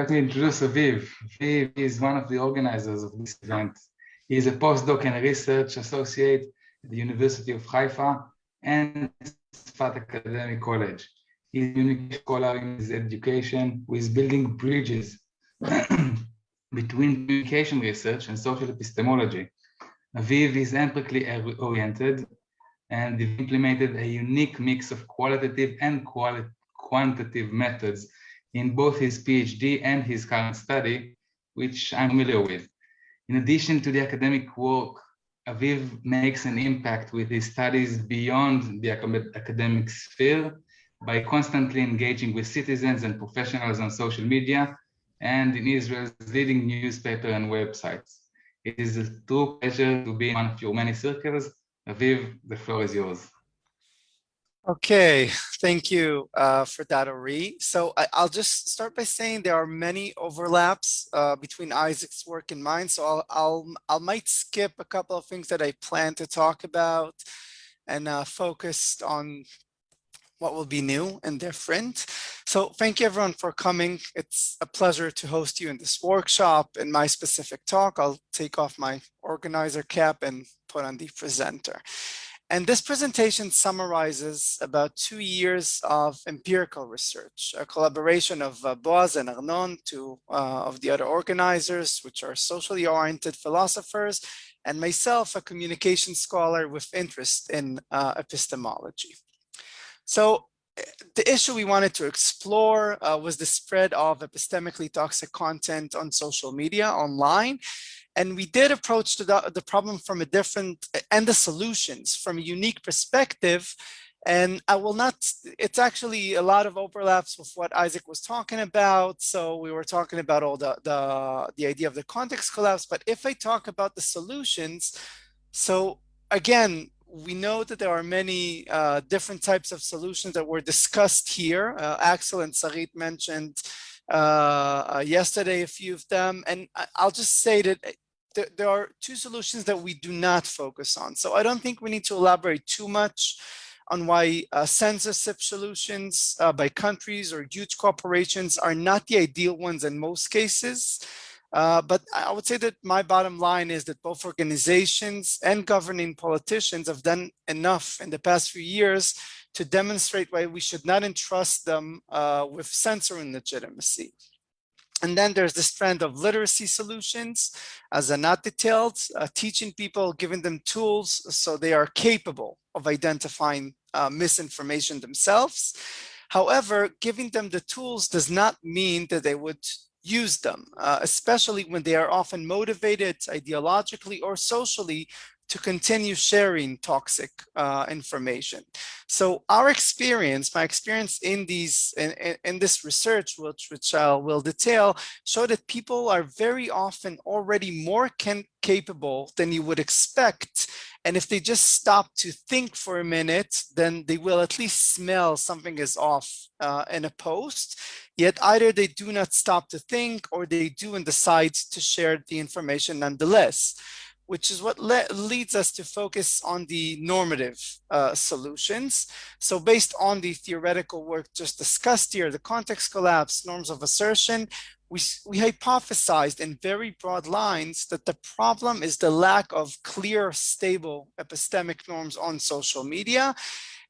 Let me introduce Aviv. Aviv is one of the organizers of this event. He is a postdoc and a research associate at the University of Haifa and Zefat Academic College. He is a unique scholar in his education who is building bridges between communication research and social epistemology. Aviv is empirically oriented and implemented a unique mix of qualitative and quantitative methods in both his PhD and his current study, which I'm familiar with. In addition to the academic work, Aviv makes an impact with his studies beyond the academic sphere by constantly engaging with citizens and professionals on social media and in Israel's leading newspaper and websites. It is a true pleasure to be in one of your many circles. Aviv, the floor is yours. Okay, thank you for that, Ori. So I'll just start by saying there are many overlaps between Isaac's work and mine. So I might skip a couple of things that I plan to talk about and focus on what will be new and different. So thank you everyone for coming. It's a pleasure to host you in this workshop. In my specific talk, I'll take off my organizer cap and put on the presenter. And this presentation summarizes about 2 years of empirical research, a collaboration of Boaz and Arnon, two of the other organizers, which are socially oriented philosophers, and myself, a communication scholar with interest in epistemology. So the issue we wanted to explore was the spread of epistemically toxic content on social media, online. And we did approach the problem from a different, and the solutions from a unique perspective. And I will not, it's actually a lot of overlaps with what Isaac was talking about. So we were talking about all the idea of the context collapse. But if I talk about the solutions, so again, we know that there are many different types of solutions that were discussed here. Axel and Sarit mentioned yesterday a few of them. And I'll just say that there are two solutions that we do not focus on. So I don't think we need to elaborate too much on why censorship solutions by countries or huge corporations are not the ideal ones in most cases. But I would say that my bottom line is that both organizations and governing politicians have done enough in the past few years to demonstrate why we should not entrust them with censoring legitimacy. And then there's this trend of literacy solutions, as Anat detailed, teaching people, giving them tools so they are capable of identifying misinformation themselves. However, giving them the tools does not mean that they would use them, especially when they are often motivated ideologically or socially to continue sharing toxic information. So our experience, my experience in this research, which I will detail, show that people are very often already more capable than you would expect. And if they just stop to think for a minute, then they will at least smell something is off in a post. Yet either they do not stop to think or they do and decide to share the information nonetheless, which is what leads us to focus on the normative solutions. So based on the theoretical work just discussed here, the context collapse, norms of assertion, we hypothesized in very broad lines that the problem is the lack of clear, stable epistemic norms on social media.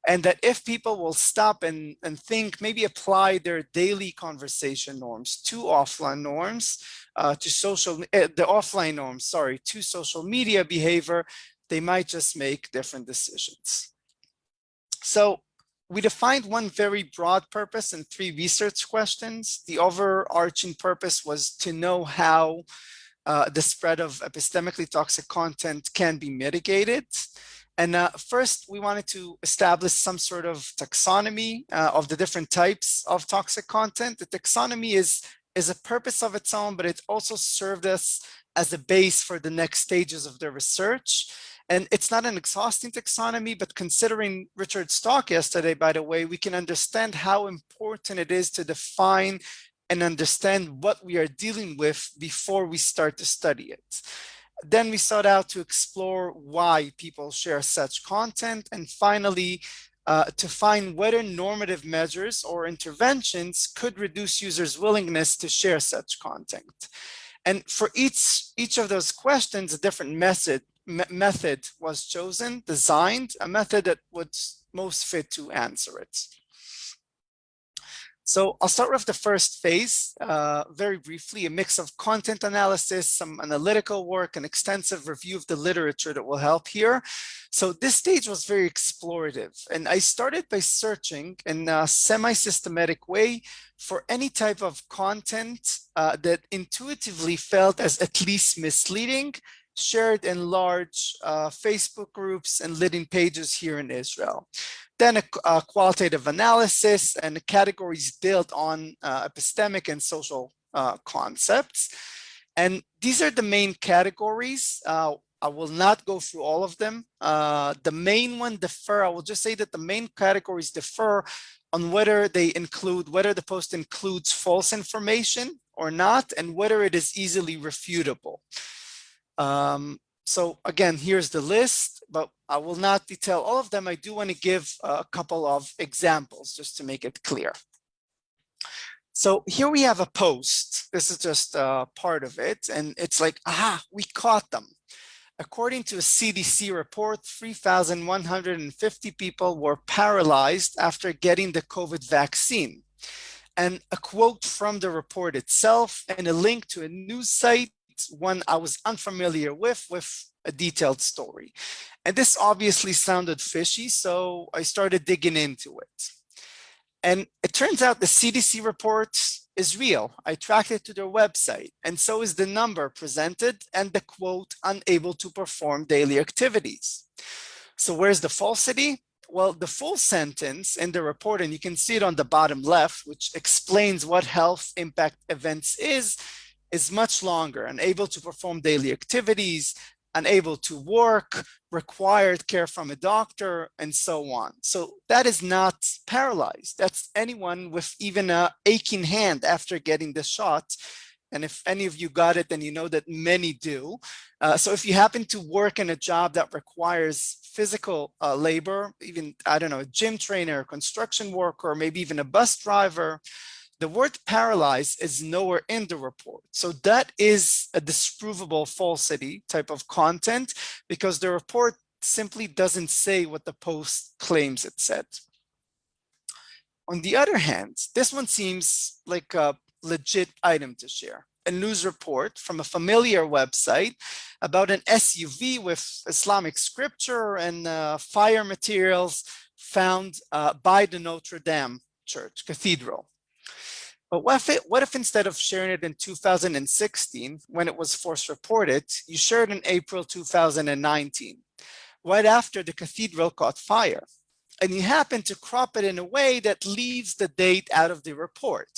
And that if people will stop and think, maybe apply their daily conversation norms to offline norms, the offline norms, sorry, to social media behavior, they might just make different decisions. So we defined one very broad purpose and 3 research questions. The overarching purpose was to know how the spread of epistemically toxic content can be mitigated. And first, we wanted to establish some sort of taxonomy of the different types of toxic content. The taxonomy is a purpose of its own, but it also served us as a base for the next stages of the research. And it's not an exhausting taxonomy, but considering Richard's talk yesterday, by the way, we can understand how important it is to define and understand what we are dealing with before we start to study it. Then we sought out to explore why people share such content. And finally, to find whether normative measures or interventions could reduce users' willingness to share such content. And for each of those questions, a different method was chosen, designed, a method that would most fit to answer it. So I'll start with the first phase, very briefly, a mix of content analysis, some analytical work, an extensive review of the literature that will help here. So this stage was very explorative, and I started by searching in a semi-systematic way for any type of content that intuitively felt as at least misleading, shared in large Facebook groups and leading pages here in Israel. Then a qualitative analysis and the categories built on epistemic and social concepts. And these are the main categories. I will not go through all of them. The main one differ. I will just say that the main categories differ on whether the post includes false information or not, and whether it is easily refutable. So again, here's the list, but I will not detail all of them. I do want to give a couple of examples just to make it clear. So here we have a post. This is just part of it. And it's like, aha, we caught them. According to a CDC report, 3,150 people were paralyzed after getting the COVID vaccine. And a quote from the report itself and a link to a news site, one I was unfamiliar with a detailed story. And this obviously sounded fishy, so I started digging into it. And it turns out the CDC report is real. I tracked it to their website, and so is the number presented and the quote, unable to perform daily activities. So where's the falsity? Well, the full sentence in the report, and you can see it on the bottom left, which explains what health impact events is much longer. Unable to perform daily activities, unable to work, required care from a doctor, and so on. So that is not paralyzed. That's anyone with even an aching hand after getting the shot. And if any of you got it, then you know that many do. So if you happen to work in a job that requires physical labor, even, I don't know, a gym trainer, construction worker, or maybe even a bus driver, the word paralyzed is nowhere in the report. So that is a disprovable falsity type of content because the report simply doesn't say what the post claims it said. On the other hand, this one seems like a legit item to share. A news report from a familiar website about an SUV with Islamic scripture and fire materials found by the Notre Dame Church Cathedral. But what if instead of sharing it in 2016, when it was first reported, you shared in April 2019, right after the cathedral caught fire, and you happen to crop it in a way that leaves the date out of the report?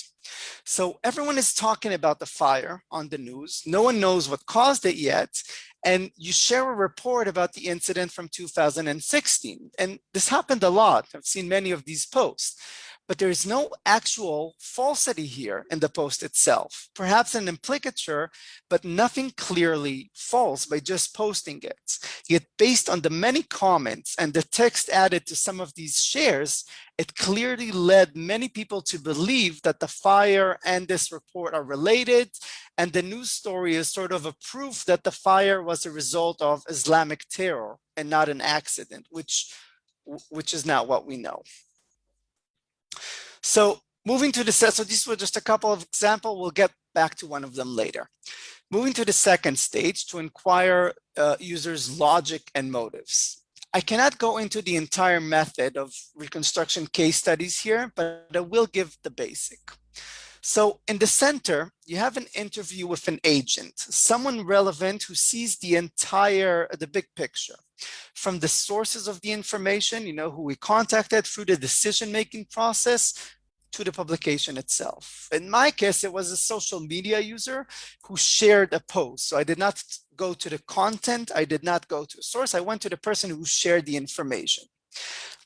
So everyone is talking about the fire on the news. No one knows what caused it yet. And you share a report about the incident from 2016. And this happened a lot. I've seen many of these posts. But there is no actual falsity here in the post itself. Perhaps an implicature, but nothing clearly false by just posting it. Yet based on the many comments and the text added to some of these shares, it clearly led many people to believe that the fire and this report are related, and the news story is sort of a proof that the fire was a result of Islamic terror and not an accident, which is not what we know. So moving to the so these were just a couple of examples. We'll get back to one of them later. Moving to the second stage to inquire users' logic and motives. I cannot go into the entire method of reconstruction case studies here, but I will give the basic. So in the center, you have an interview with an agent, someone relevant who sees the big picture. From the sources of the information, who we contacted, through the decision-making process, to the publication itself. In my case, it was a social media user who shared a post. So I did not go to the content. I did not go to a source. I went to the person who shared the information.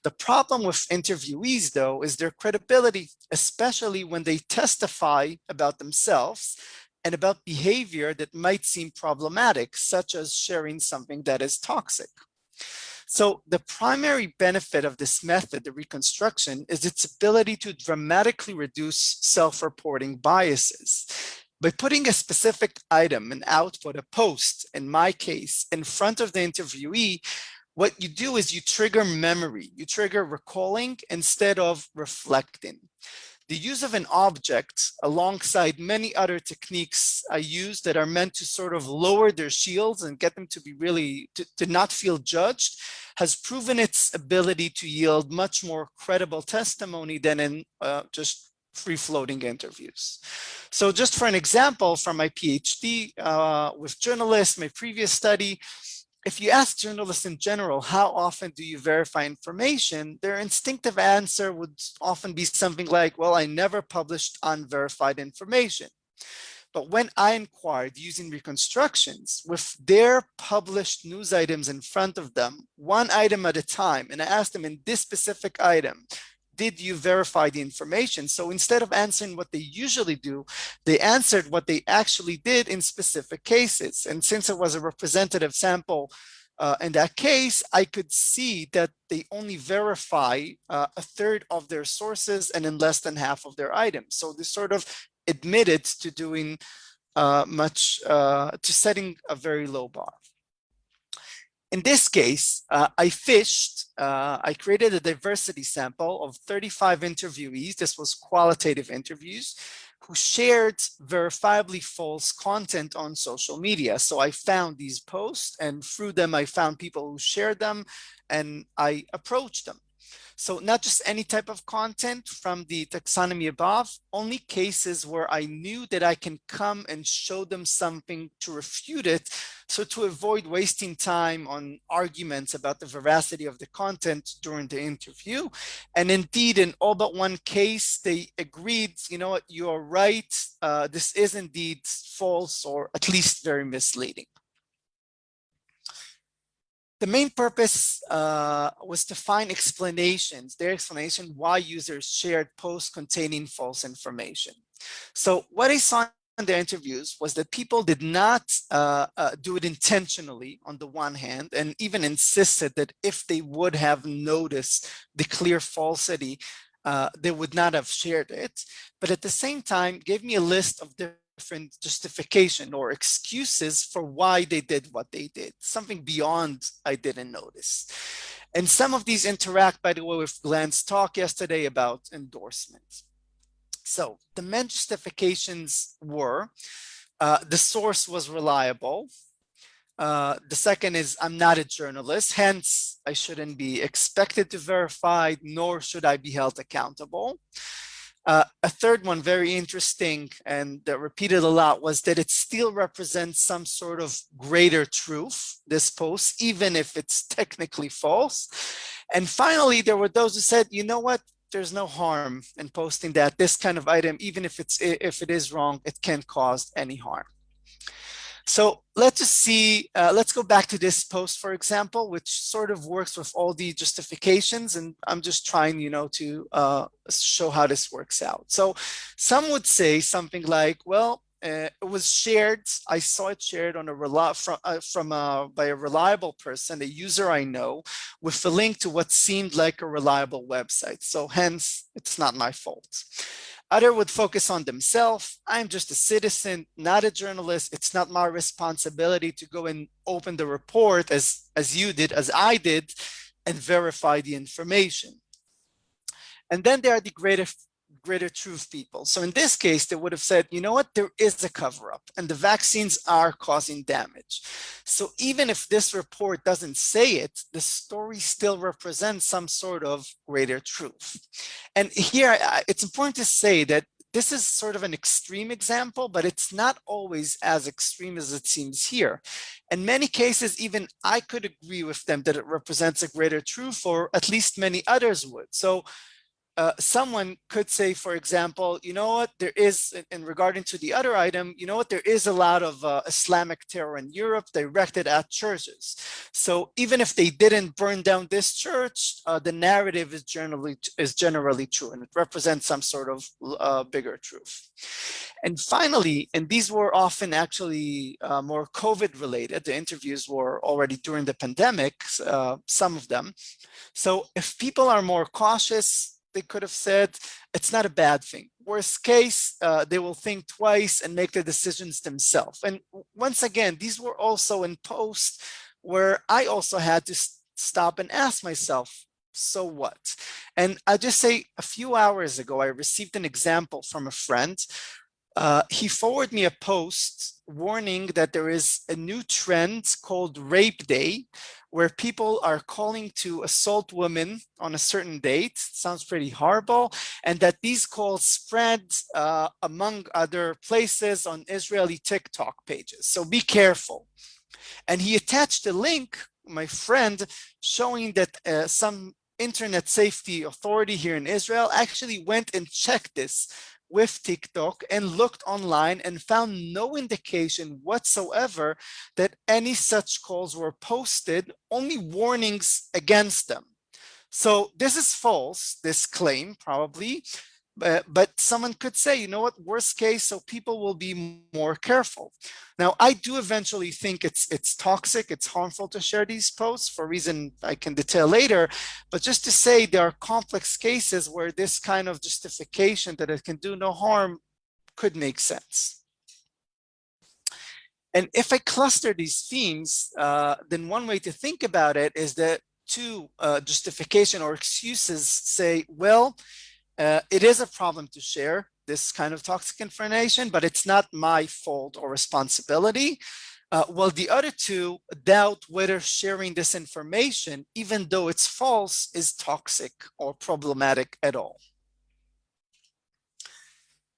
The problem with interviewees, though, is their credibility, especially when they testify about themselves and about behavior that might seem problematic, such as sharing something that is toxic. So the primary benefit of this method, the reconstruction, is its ability to dramatically reduce self-reporting biases. By putting a specific item, an output, a post, in my case, in front of the interviewee, what you do is you trigger memory, you trigger recalling instead of reflecting. The use of an object alongside many other techniques I use that are meant to sort of lower their shields and get them to be really, to not feel judged, has proven its ability to yield much more credible testimony than in just free-floating interviews. So just for an example from my PhD with journalists, my previous study, if you ask journalists in general, how often do you verify information? Their instinctive answer would often be something like, well, I never published unverified information. But when I inquired using reconstructions with their published news items in front of them, one item at a time, and I asked them in this specific item, did you verify the information? So instead of answering what they usually do, they answered what they actually did in specific cases. And since it was a representative sample in that case, I could see that they only verify a third of their sources and in less than half of their items. So they sort of admitted to doing to setting a very low bar. In this case, I created a diversity sample of 35 interviewees. This was qualitative interviews who shared verifiably false content on social media. So I found these posts, and through them, I found people who shared them, and I approached them. So not just any type of content from the taxonomy above, only cases where I knew that I can come and show them something to refute it. So to avoid wasting time on arguments about the veracity of the content during the interview. And indeed, in all but one case, they agreed, you know what, you're right. This is indeed false, or at least very misleading. The main purpose was to find explanations, their explanation why users shared posts containing false information. So what I saw in the interviews was that people did not do it intentionally on the one hand, and even insisted that if they would have noticed the clear falsity, they would not have shared it. But at the same time, gave me a list of different justification or excuses for why they did what they did, something beyond I didn't notice. And some of these interact, by the way, with Glenn's talk yesterday about endorsements. So the main justifications were, the source was reliable. The second is, I'm not a journalist, hence I shouldn't be expected to verify, nor should I be held accountable. A third one, very interesting and repeated a lot, was that it still represents some sort of greater truth, this post, even if it's technically false. And finally, there were those who said, you know what, there's no harm in posting that. This kind of item, even if it is wrong, it can't cause any harm. So let's just see, let's go back to this post, for example, which sort of works with all the justifications. And I'm just trying, you know, to show how this works out. So some would say something like, well, it was shared. I saw it shared on by a reliable person, a user I know, with a link to what seemed like a reliable website. So hence, it's not my fault. Other would focus on themselves. I'm just a citizen, not a journalist. It's not my responsibility to go and open the report as you did, as I did, and verify the information. And then there are the greater truth people. So in this case, they would have said, you know what, there is a cover-up and the vaccines are causing damage. So even if this report doesn't say it, the story still represents some sort of greater truth. And here, it's important to say that this is sort of an extreme example, but it's not always as extreme as it seems here. In many cases, even I could agree with them that it represents a greater truth, or at least many others would. So someone could say, for example, you know what, there is, in regarding to the other item, you know what, there is a lot of Islamic terror in Europe directed at churches. So even if they didn't burn down this church, the narrative is generally true, and it represents some sort of bigger truth. And finally, and these were often actually more COVID related, the interviews were already during the pandemic, some of them. So if people are more cautious, they could have said, it's not a bad thing. Worst case, they will think twice and make the decisions themselves. And once again, these were also in posts where I also had to stop and ask myself, so what? And I'll just say a few hours ago, I received an example from a friend. He forwarded me a post warning that there is a new trend called Rape Day, where people are calling to assault women on a certain date. Sounds pretty horrible. And that these calls spread among other places on Israeli TikTok pages. So be careful. And he attached a link, my friend, showing that some internet safety authority here in Israel actually went and checked this with TikTok and looked online and found no indication whatsoever that any such calls were posted, only warnings against them. So this is false, this claim probably, but someone could say, you know what, worst case, so people will be more careful. Now, I do eventually think it's toxic, it's harmful to share these posts for a reason I can detail later, but just to say there are complex cases where this kind of justification that it can do no harm could make sense. And if I cluster these themes, then one way to think about it is that two justification or excuses say, well, it is a problem to share this kind of toxic information, but it's not my fault or responsibility. While the other two doubt whether sharing this information, even though it's false, is toxic or problematic at all.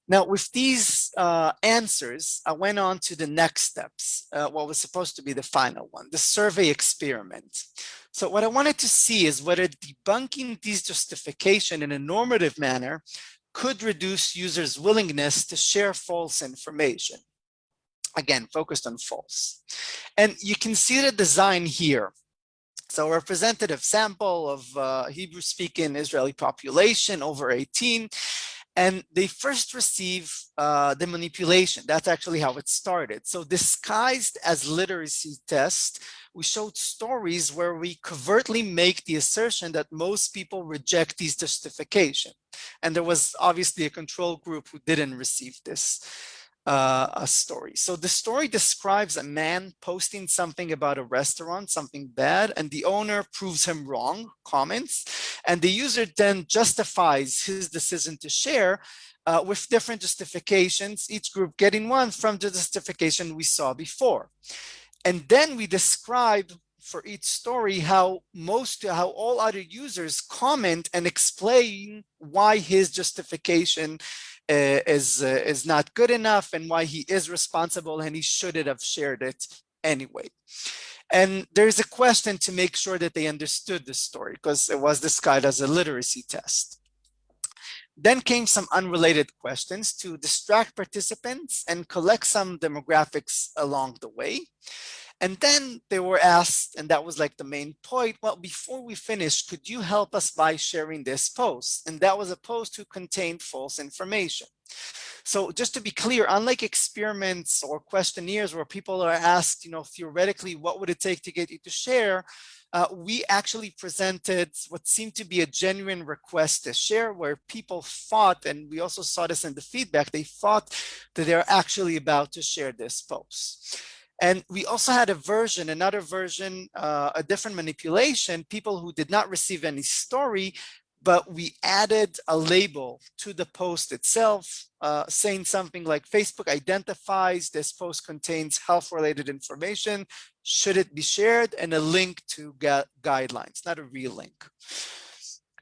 Now, with these answers, I went on to the next steps, what was supposed to be the final one, the survey experiment. So what I wanted to see is whether debunking these justifications in a normative manner could reduce users' willingness to share false information. Again, focused on false. And you can see the design here. So a representative sample of Hebrew-speaking Israeli population over 18. And they first receive the manipulation. That's actually how it started. So disguised as literacy test, we showed stories where we covertly make the assertion that most people reject these justifications. And there was obviously a control group who didn't receive this a story. So the story describes a man posting something about a restaurant, something bad, and the owner proves him wrong, comments, and the user then justifies his decision to share with different justifications, each group getting one from the justification we saw before. And then we describe for each story how all other users comment and explain why his justification is not good enough and why he is responsible and he shouldn't have shared it anyway. And there's a question to make sure that they understood the story because it was described as a literacy test. Then came some unrelated questions to distract participants and collect some demographics along the way. And then they were asked, and that was like the main point, well, before we finish, could you help us by sharing this post? And that was a post who contained false information. So just to be clear, unlike experiments or questionnaires where people are asked, theoretically, what would it take to get you to share? We actually presented what seemed to be a genuine request to share where people thought, and we also saw this in the feedback, they thought that they're actually about to share this post. And we also had another version, a different manipulation, people who did not receive any story, but we added a label to the post itself, saying something like Facebook identifies this post contains health-related information. Should it be shared? And a link to guidelines, not a real link.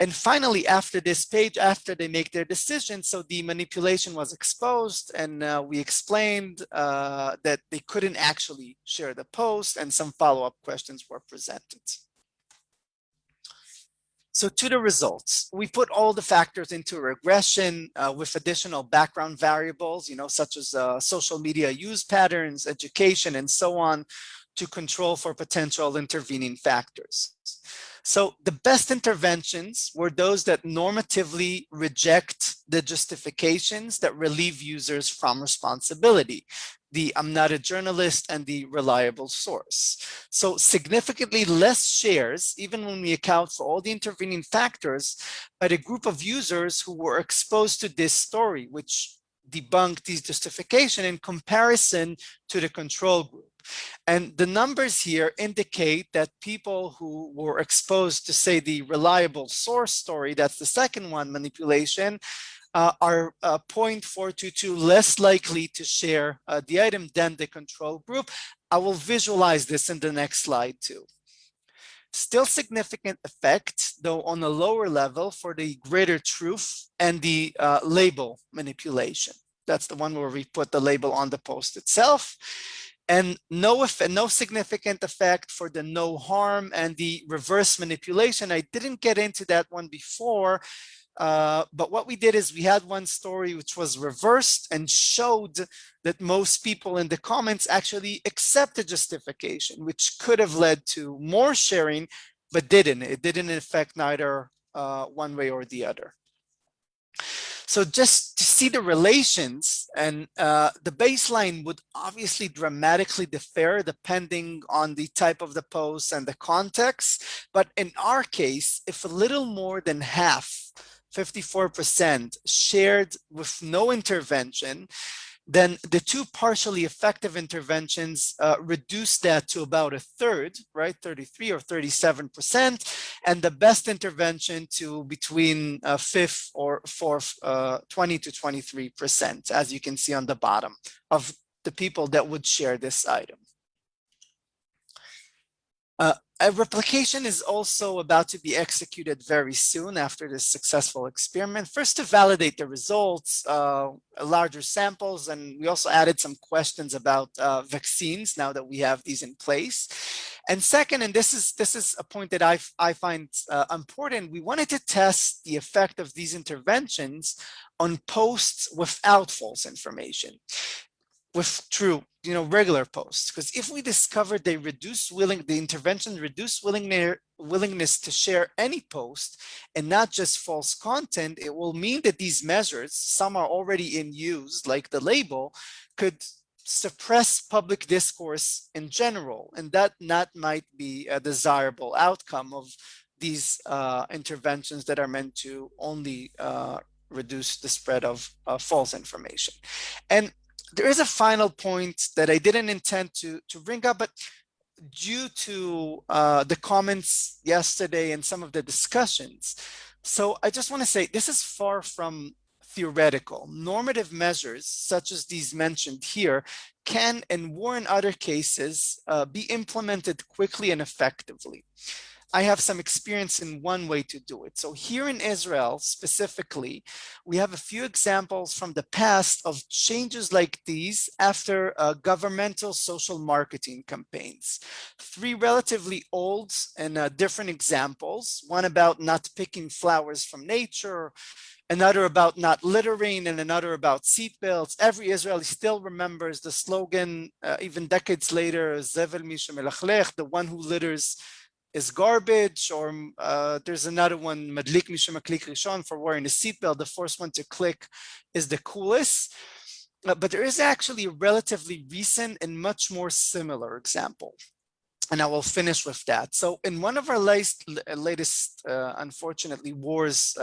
And finally, after this page, after they make their decision, so the manipulation was exposed and we explained that they couldn't actually share the post and some follow-up questions were presented. So to the results, we put all the factors into a regression with additional background variables, such as social media use patterns, education, and so on, to control for potential intervening factors. So the best interventions were those that normatively reject the justifications that relieve users from responsibility. The I'm not a journalist and the reliable source. So significantly less shares, even when we account for all the intervening factors, by the group of users who were exposed to this story, which debunked these justifications in comparison to the control group. And the numbers here indicate that people who were exposed to, say, the reliable source story, that's the second one, manipulation, are 0.422 less likely to share the item than the control group. I will visualize this in the next slide too. Still significant effect, though on a lower level, for the greater truth and the label manipulation. That's the one where we put the label on the post itself. And no significant effect for the no harm and the reverse manipulation. I didn't get into that one before, but what we did is we had one story which was reversed and showed that most people in the comments actually accepted justification, which could have led to more sharing, but didn't. It didn't affect neither one way or the other. So just to see the relations, and the baseline would obviously dramatically differ depending on the type of the post and the context. But in our case, if a little more than half, 54%, shared with no intervention, then the two partially effective interventions reduce that to about a third, right, 33 or 37%, and the best intervention to between fifth or fourth, 20 to 23%, as you can see on the bottom of the people that would share this item. A replication is also about to be executed very soon after this successful experiment. First, to validate the results, larger samples, and we also added some questions about vaccines now that we have these in place. And second, and this is a point that I find important, we wanted to test the effect of these interventions on posts without false information, with true, regular posts. Because if we discovered the intervention reduced willingness to share any post and not just false content, it will mean that these measures, some are already in use, like the label, could suppress public discourse in general, and that might be a desirable outcome of these interventions that are meant to only reduce the spread of false information. And there is a final point that I didn't intend to bring up, but due to the comments yesterday and some of the discussions, so I just want to say this is far from theoretical. Normative measures, such as these mentioned here, can, and were in other cases, be implemented quickly and effectively. I have some experience in one way to do it. So here in Israel specifically, we have a few examples from the past of changes like these after governmental social marketing campaigns. Three relatively old and different examples, one about not picking flowers from nature, another about not littering, and another about seatbelts. Every Israeli still remembers the slogan, even decades later, Zevel mi shemelachlech, the one who litters is garbage, or there's another one, Madlik mi shemaklik rishon, for wearing a seatbelt. The first one to click is the coolest. But there is actually a relatively recent and much more similar example. And I will finish with that. So in one of our latest, unfortunately, wars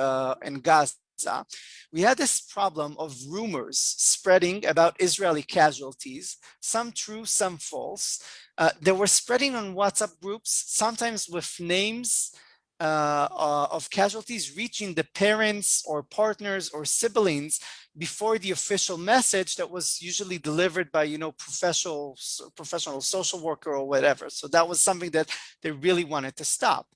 in Gaza, we had this problem of rumors spreading about Israeli casualties, some true, some false. They were spreading on WhatsApp groups, sometimes with names of casualties reaching the parents or partners or siblings before the official message that was usually delivered by, professional social worker or whatever. So that was something that they really wanted to stop.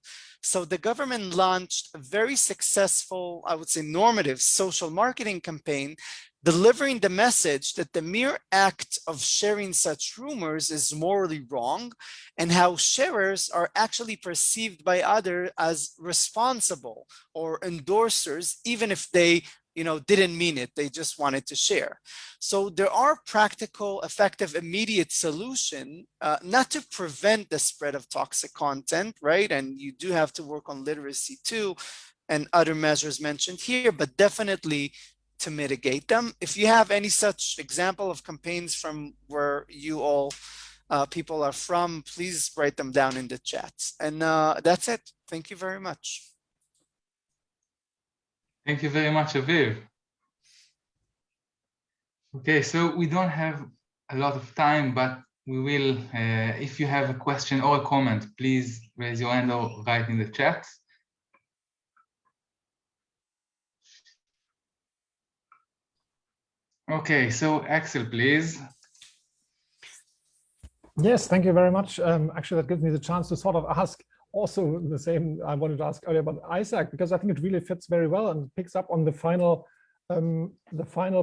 So the government launched a very successful, I would say, normative social marketing campaign delivering the message that the mere act of sharing such rumors is morally wrong, and how sharers are actually perceived by others as responsible or endorsers, even if they didn't mean it, they just wanted to share. So there are practical, effective, immediate solution, not to prevent the spread of toxic content, right? And you do have to work on literacy too, and other measures mentioned here, but definitely to mitigate them. If you have any such example of campaigns from where you all people are from, please write them down in the chats. And that's it. Thank you very much. Thank you very much, Aviv. Okay, so we don't have a lot of time, but we will, if you have a question or a comment, please raise your hand or write in the chat. Okay, so Axel, please. Yes, thank you very much. Actually, that gives me the chance to sort of ask also the same I wanted to ask earlier about Isaac, because I think it really fits very well and picks up on the final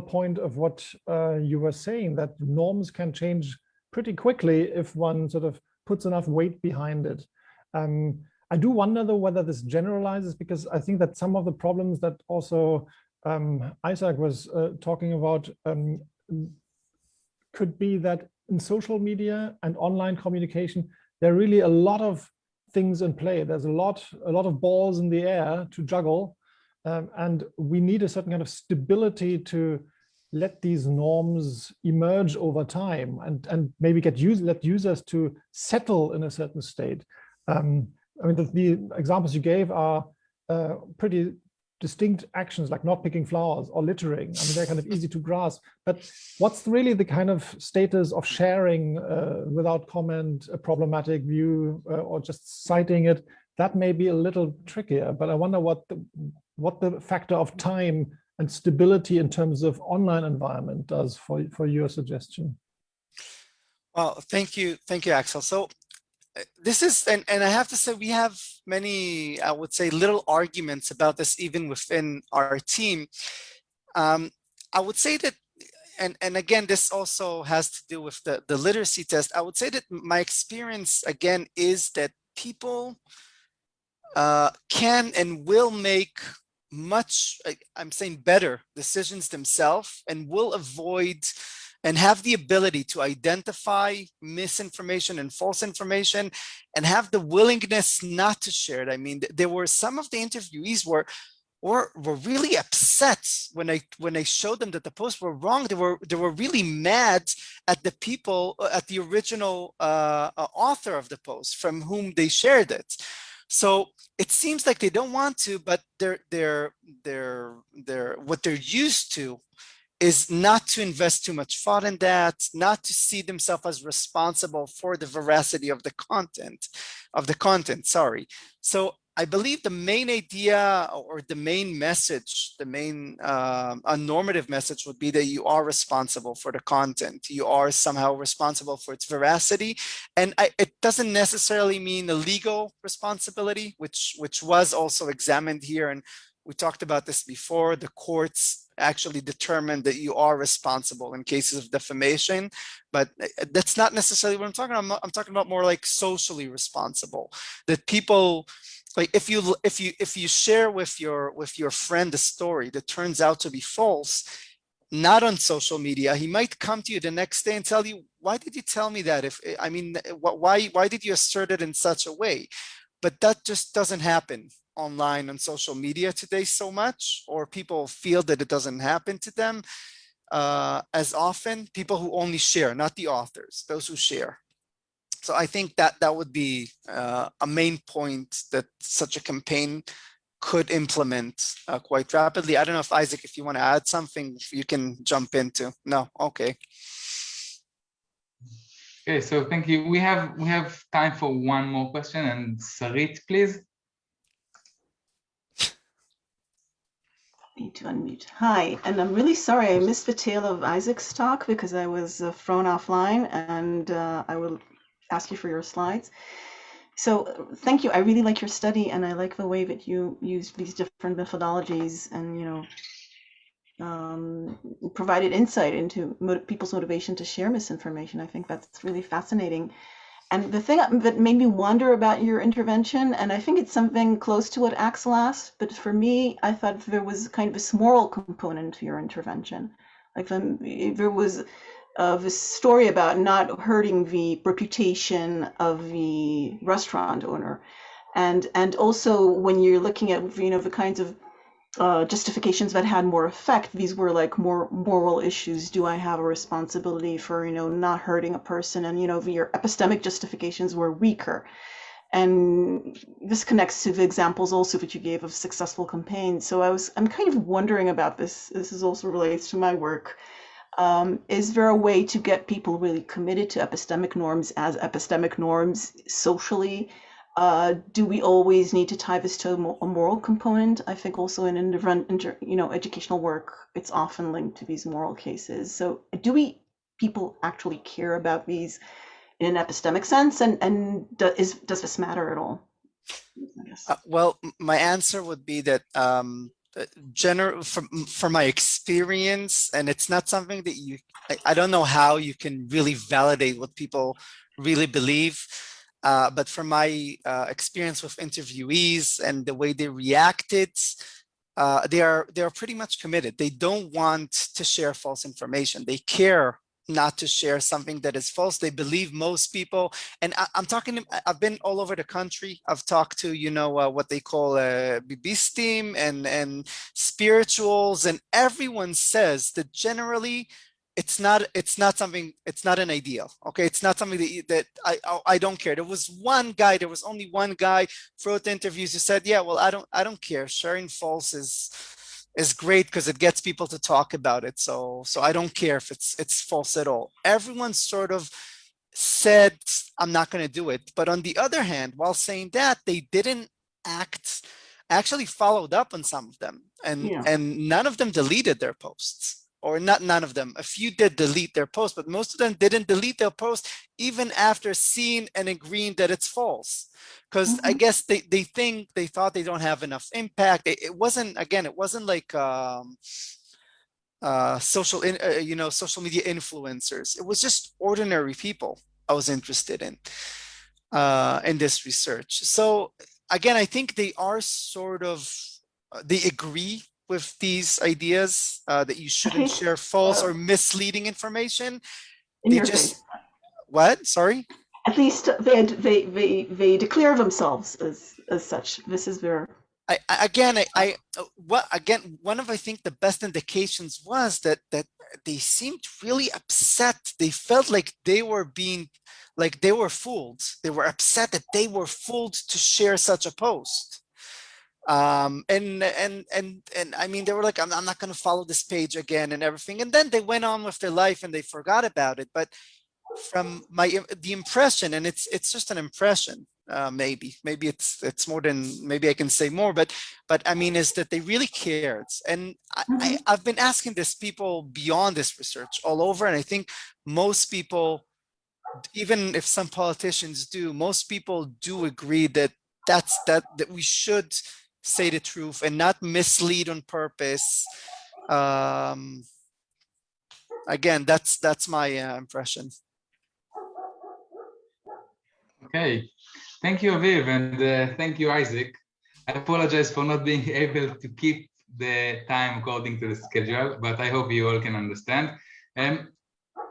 point of what you were saying, that norms can change pretty quickly if one sort of puts enough weight behind it. I do wonder though whether this generalizes, because I think that some of the problems that also Isaac was talking about could be that in social media and online communication, there are really a lot of things in play. There's a lot of balls in the air to juggle, and we need a certain kind of stability to let these norms emerge over time and maybe let users to settle in a certain state. I mean, the examples you gave are pretty distinct actions, like not picking flowers or littering. I mean, they're kind of easy to grasp, but what's really the kind of status of sharing without comment a problematic view or just citing it? That may be a little trickier, but I wonder what the factor of time and stability in terms of online environment does for your suggestion. Well, thank you, Axel. So this is, and I have to say, we have many, I would say, little arguments about this even within our team. I would say that, and again, this also has to do with the literacy test. I would say that my experience, again, is that people can and will make much, I'm saying better decisions themselves, and will avoid and have the ability to identify misinformation and false information and have the willingness not to share it. I mean, there were some of the interviewees were really upset when I showed them that the posts were wrong. They were really mad at the people, at the original author of the post from whom they shared it. So it seems like they don't want to, but they're what they're used to is not to invest too much thought in that, not to see themselves as responsible for the veracity of the content, sorry. So I believe the main idea or the main message, the main normative message would be that you are responsible for the content. You are somehow responsible for its veracity. And it doesn't necessarily mean a legal responsibility, which was also examined here. And we talked about this before. The courts actually determined that you are responsible in cases of defamation, but that's not necessarily what I'm talking about. I'm talking about more like socially responsible, that people, like if you share with your friend a story that turns out to be false, not on social media, he might come to you the next day and tell you, why did you tell me that? Why did you assert it in such a way? But that just doesn't happen online on social media today so much, or people feel that it doesn't happen to them as often. People who only share, not the authors, those who share. So I think that would be a main point that such a campaign could implement quite rapidly. I don't know if Isaac, if you want to add something, you can jump into. No, okay. Okay, so thank you. We have time for one more question, and Sarit, please. Need to unmute. Hi, and I'm really sorry I missed the tail of Isaac's talk because I was thrown offline, and I will ask you for your slides. So thank you. I really like your study, and I like the way that you use these different methodologies and provided insight into people's motivation to share misinformation. I think that's really fascinating. And the thing that made me wonder about your intervention, and I think it's something close to what Axel asked, but for me, I thought there was kind of this moral component to your intervention. Like there was this story about not hurting the reputation of the restaurant owner. And also when you're looking at, the kinds of justifications that had more effect, these were like more moral issues. Do I have a responsibility for, not hurting a person? And, your epistemic justifications were weaker. And this connects to the examples also that you gave of successful campaigns. So I'm kind of wondering about this. This is also relates to my work. Is there a way to get people really committed to epistemic norms as epistemic norms socially? Do we always need to tie this to a moral component? I think also in educational work, it's often linked to these moral cases. So do people actually care about these in an epistemic sense? And does this matter at all? I guess. Well, my answer would be that from my experience, and it's not something that I don't know how you can really validate what people really believe. But from my experience with interviewees and the way they reacted, they are pretty much committed. They don't want to share false information. They care not to share something that is false. They believe most people, and I've been all over the country. I've talked to, what they call bibistim and spirituals, and everyone says that generally it's not an ideal. Okay, it's not something that I don't care. There was only one guy throughout the interviews who said, yeah, well, I don't care. Sharing false is great because it gets people to talk about it. So I don't care if it's false at all. Everyone sort of said, I'm not going to do it. But on the other hand, while saying that, they didn't act. Actually followed up on some of them, and none of them deleted their posts. Or not none of them. A few did delete their post, but most of them didn't delete their post even after seeing and agreeing that it's false. Because I guess they thought they don't have enough impact. It wasn't like social media influencers. It was just ordinary people I was interested in this research. So again, I think they are they agree with these ideas that you shouldn't share false or misleading information. What? Sorry? At least they declare themselves as such. This is their. One of, I think, the best indications was that they seemed really upset. They felt like they were fooled. They were upset that they were fooled to share such a post. And I mean, they were like, I'm not going to follow this page again and everything. And then they went on with their life and they forgot about it. But from the impression, and it's just an impression, maybe it's more than, maybe I can say more, but I mean, is that they really cared. And I've been asking this people beyond this research all over. And I think most people, even if some politicians do, most people do agree that we should say the truth and not mislead on purpose. Again, that's my impression. Okay, thank you, Aviv, and thank you, Isaac. I apologize for not being able to keep the time according to the schedule, but I hope you all can understand.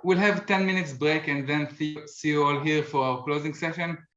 We'll have 10 minutes break and then see you all here for our closing session.